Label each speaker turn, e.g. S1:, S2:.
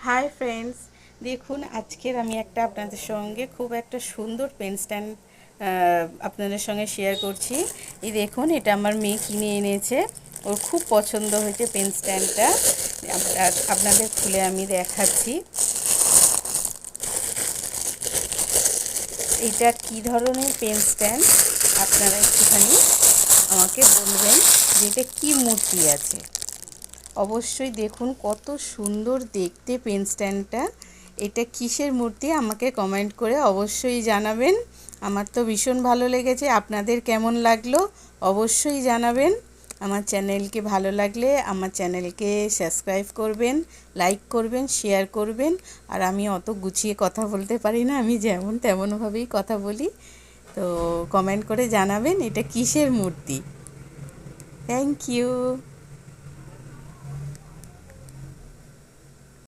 S1: Hi friends, দেখুন আজকের আমি আপনাদের সঙ্গে খুব একটা সুন্দর পেন স্ট্যান্ড আপনাদের সঙ্গে শেয়ার করছি। এই দেখুন, এটা আমার মেয়ে কিনে এনেছে, ওর খুব পছন্দ হয়েছে পেন স্ট্যান্ডটা। আপনাদের খুলে আমি দেখাচ্ছি এটা কি ধরনের পেন স্ট্যান্ড। আপনারা একটুখানি আমাকে বলবেন যে এটা কী মূর্তি আছে। অবশ্যই দেখুন কত সুন্দর দেখতে পেন স্ট্যান্ডটা। এটা কিসের মূর্তি আমাকে কমেন্ট করে অবশ্যই জানাবেন। আমার তো ভীষণ ভালো লেগেছে, আপনাদের কেমন লাগলো অবশ্যই জানাবেন। আমার চ্যানেলকে ভালো লাগলে আমার চ্যানেলকে সাবস্ক্রাইব করবেন, লাইক করবেন, শেয়ার করবেন। আর আমি অত গুছিয়ে কথা বলতে পারি না, আমি যেমন তেমনভাবেই কথা বলি। তো কমেন্ট করে জানাবেন এটা কিসের মূর্তি। Thank you.